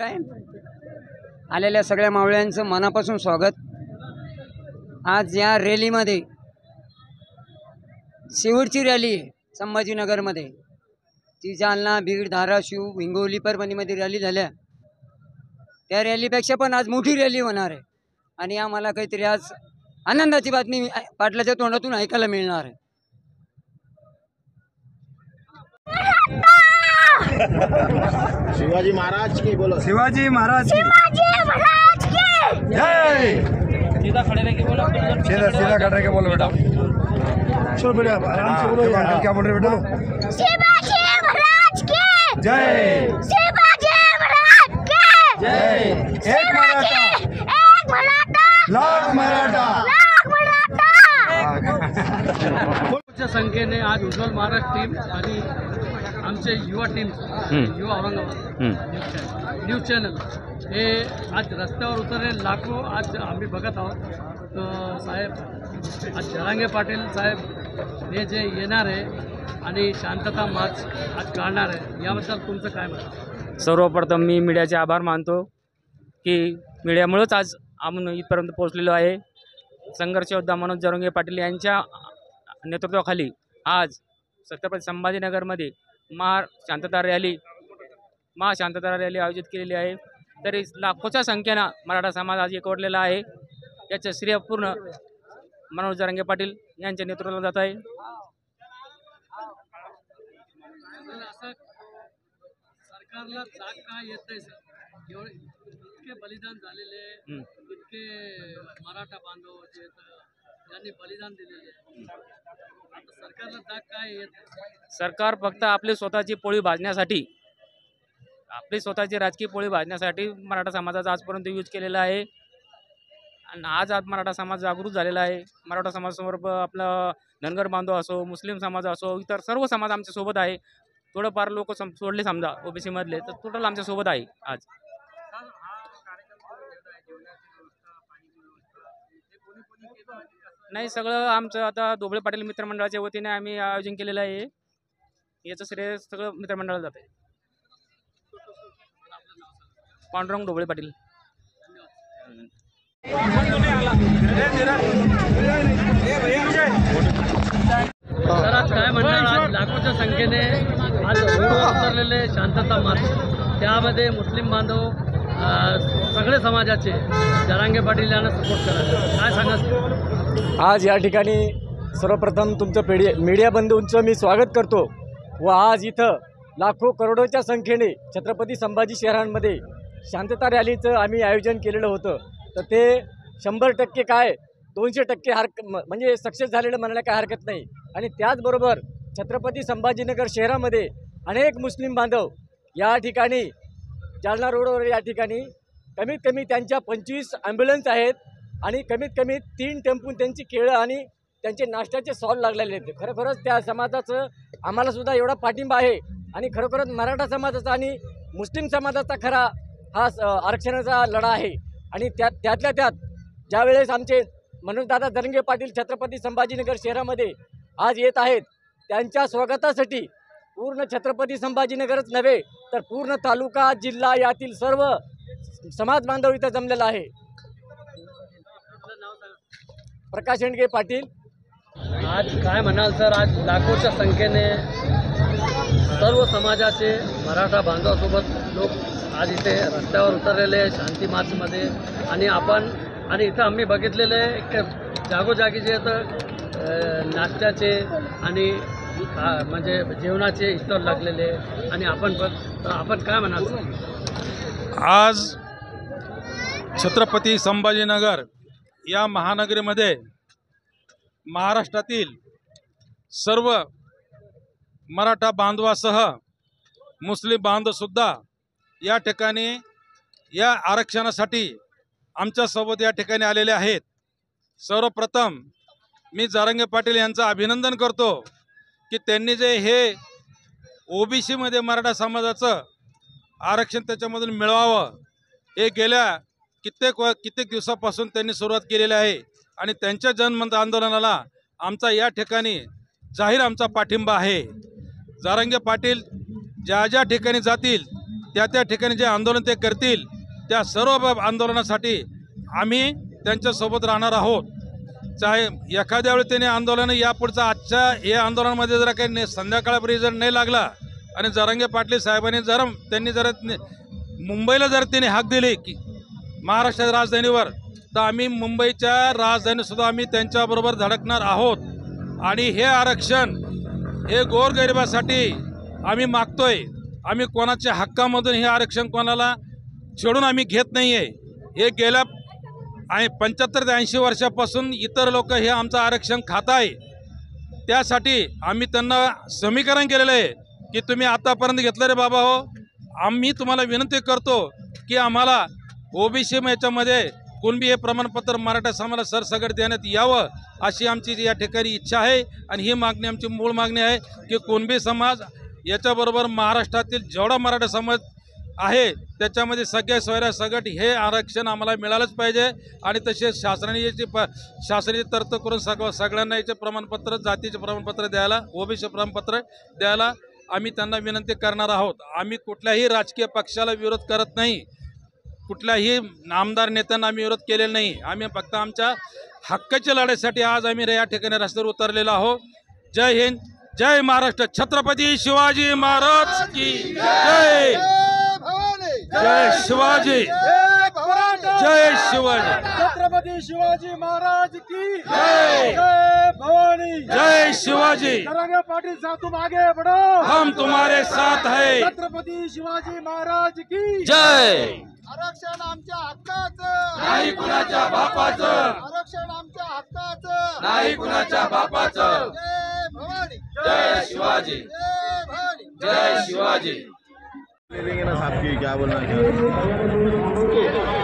काय आलेल्या सगळ्या मावळ्यांचं मनापासून स्वागत। आज या रॅलीमध्ये शेवटची रॅली आहे संभाजीनगरमध्ये, ती जालना, बीड, धाराशिव, हिंगोली, परभणीमध्ये रॅली झाल्या। त्या रॅलीपेक्षा पण आज मोठी रॅली होणार आहे आणि आम्हाला काहीतरी आज आनंदाची बातमी पाटलाच्या तोंडातून ऐकायला मिळणार आहे। शिवाजी महाराज की बोलो। शिवाजी महाराज की जय। सीधा खड़े रह के बोलो, सीधा खड़े रह के बोलो बेटा। चलो बेटा आराम से बोलो यार, क्या बोल रहे बेटा? शिवाजी महाराज की जय। शिवाजी महाराज की जय। एक मराठा, एक मराठा, लाख मराठा, लाख मराठा। च्या संख्येने आज उज्ज्वल महाराष्ट्र टीम आणि आमचे युवा टीम, युवा औरंगाबाद न्यूज चॅनल हे आज रस्त्यावर उतरले लाखो आज आम्ही बघत आहोत। तर साहेब आज जरांगे पाटील साहेब हे जे येणार आहे आणि शांतता मार्च आज काढणार आहे, याबद्दल तुमचं काय मत? सर्वप्रथम मी मीडियाचे आभार मानतो की मीडियामुळेच आज आपण इथपर्यंत पोहोचलेलो आहे। संघर्ष योद्धा मनोज जरांगे पाटील यांच्या नेतृत्वाखाली आज छत्रपती संभाजीनगरमध्ये महाशांतता रॅली आयोजित केलेली आहे। तरी लाखोच्या संख्येनं मराठा समाज आज एकवटलेला आहे। याचं श्रेय पूर्ण मनोज जरांगे पाटील यांच्या नेतृत्वाला जात आहे। सरकारला जाग काय येत नाही सर? इतके बलिदान झालेले, इतके मराठा बांधव जे त्यांनी बलिदान दिलेले, आता सरकारला जाग काय येत नाही? सरकार फक्त आपली स्वतःची पोळी भाजण्यासाठी, आपली स्वतःची राजकीय पोळी भाजण्यासाठी मराठा समाजाचा आजपर्यंत यूज केलेला आहे। आणि आज मराठा समाज जागृत झालेला आहे। मराठा समाजासमोर आपलं धनगर बांधव असो, मुस्लिम समाज असो, इतर सर्व समाज आमच्या सोबत आहे। थोडंफार लोक सोडले समजा ओबीसी मधले, तर टोटल आमच्या सोबत आहे आज। नाही, सगळं आमचं आता ढोबळे पाटील मित्रमंडळाच्या वतीने आम्ही आयोजन केलेलं आहे। याचं श्रेय सगळं मित्रमंडळाला जात आहे। पांडुरंग ढोबळे पाटील। सर आज काय म्हणणार? आज लाखोच्या संख्येने आज रोडवर उतरलेले शांतता मार्च, त्यामध्ये मुस्लिम बांधव सगळे समाजाचे जरांगे पाटील यांना सपोर्ट करा, काय सांगा? आज या ठिकाणी सर्वप्रथम तुमचं मीडिया बंधूंचं मी स्वागत करतो व आज इथं लाखो करोडोच्या संख्येने छत्रपती संभाजी शहरांमध्ये शांतता रॅलीचं आम्ही आयोजन केलेलं होतं। तर ते 100% काय 200% म्हणजे सक्सेस झालेलं म्हणायला काय हरकत नाही। आणि त्याचबरोबर छत्रपती संभाजीनगर शहरामध्ये अनेक मुस्लिम बांधव या ठिकाणी जालना रोडवर या ठिकाणी कमीत कमी त्यांच्या 25 ॲम्ब्युलन्स आहेत आणि कमीत कमी 3 टेम्पो त्यांची केळं आणि त्यांचे नाश्त्याचे स्टॉल लागलेले आहेत। खरोखरच त्या समाजाचं आम्हालासुद्धा एवढा पाठिंबा आहे आणि खरोखरच मराठा समाजाचा आणि मुस्लिम समाजाचा खरा हा आरक्षणाचा लढा आहे। आणि त्यातल्या त्यात ज्यावेळेस आमचे मनोजदादा जरांगे पाटील छत्रपती संभाजीनगर शहरामध्ये आज येत आहेत, त्यांच्या स्वागतासाठी पूर्ण छत्रपती संभाजीनगरच नव्हे तर पूर्ण तालुका, जिल्हा यातील सर्व समाज बांधव इथं जमलेला आहे। प्रकाश शेंडगे पाटील। आज काय म्हणाल सर? आज लाखोच्या संख्येने सर्व समाजाचे मराठा बांधवासोबत लोक आज इथे रस्त्यावर उतरलेले शांती मार्चमध्ये, आणि इथं आम्ही बघितलेले जागोजागी जे नाश्त्याचे आणि म्हणजे जेवणाचे स्टॉल लागलेले, आणि आपण काय म्हणाल? आज छत्रपती संभाजीनगर या महानगरीमध्ये महाराष्ट्रातील सर्व मराठा बांधवासह मुस्लिम बांधवसुद्धा या ठिकाणी या आरक्षणासाठी आमच्यासोबत या ठिकाणी आलेले आहेत। सर्वप्रथम मी जरांगे पाटील यांचं अभिनंदन करतो की त्यांनी जे हे ओबीसीमध्ये मराठा समाजाचं आरक्षण त्याच्यामधून मिळवावं, हे गेल्या कित्येक दिवसापासून त्यांनी सुरुवात केलेली आहे। आणि त्यांच्या जनमत आंदोलनाला आमचा या ठिकाणी जाहीर आमचा पाठिंबा आहे। जरांगे पाटील ज्या ज्या ठिकाणी जातील त्या ठिकाणी जे आंदोलन ते करतील त्या सर्व आंदोलनासाठी आम्ही त्यांच्यासोबत राहणार आहोत. चाहे एखाद्या वेळी त्यांनी आंदोलन यापुढचा आजच्या या आंदोलनामध्ये जर काही संध्याकाळपर्यंत जर नाही लागला आणि जरांगे पाटील साहेबांनी त्यांनी जर मुंबईला जर त्यांनी हाक दिली की महाराष्ट्राच्या राजधानीवर, तर आम्ही मुंबईच्या राजधानीसुद्धा आम्ही त्यांच्याबरोबर धडकणार आहोत. आणि हे आरक्षण हे गोरगरिबासाठी आम्ही मागतोय. आम्ही कोणाच्या हक्कामधून हे आरक्षण कोणाला छेडून आम्ही घेत नाही आहे. हे गेल्या 75 ते 80 वर्षापासून इतर लोक हे आमचं आरक्षण खात आहे. त्यासाठी आम्ही त्यांना समीकरण केलेलं आहे की तुम्ही आतापर्यंत घेतलं रे बाबा हो, आम्ही तुम्हाला विनंती करतो की आम्हाला ओबीसी याच्यामध्ये कुणबी हे प्रमाणपत्र मराठा समाजाला सरसकट देण्यात यावं अशी आमची या ठिकाणी इच्छा आहे. आणि ही मागणी आमची मूळ मागणी आहे की कुणबी समाज याच्याबरोबर महाराष्ट्रातील जेवढा मराठा समाज आहे त्याच्यामध्ये सगळ्या सोयऱ्यासकट हे आरक्षण आम्हाला मिळालंच पाहिजे. आणि तसेच शासनाची तरतूद करून सगळ्यांना याचे प्रमाणपत्र, जातीचे प्रमाणपत्र द्यायला, ओबीसी प्रमाणपत्र द्यायला आम्ही त्यांना विनंती करणार आहोत. आम्ही कुठल्याही राजकीय पक्षाला विरोध करत नाही, कुठल्याही आमदार नेत्यांना आम्ही विरोध केलेला नाही. आम्ही फक्त आमच्या हक्काच्या लढाईसाठी आज आम्ही या ठिकाणी रस्त्यावर उतरलेलो आहोत. जय हिंद, जय महाराष्ट्र, छत्रपती शिवाजी महाराज की जय. जय शिवाजी, जय शिवाजी, छत्रपती शिवाजी महाराज की जय. जय भवानी, जय शिवाजी. जरांगे पाटील साहब तुम आगे बढ़ो, हम तुम्हारे साथ है. छत्रपती शिवाजी महाराज की जय. आरक्षण आमच्या हक्काचं, नाही कुणाच्या बापाचं, आरक्षण आमच्या हक्काचं, नाही कुणाच्या बापाचं. जय भवानी, जय शिवाजी, जय भवानी. जय शिवाजी. ले लेंगे ना साहब की, क्या बोलना है क्या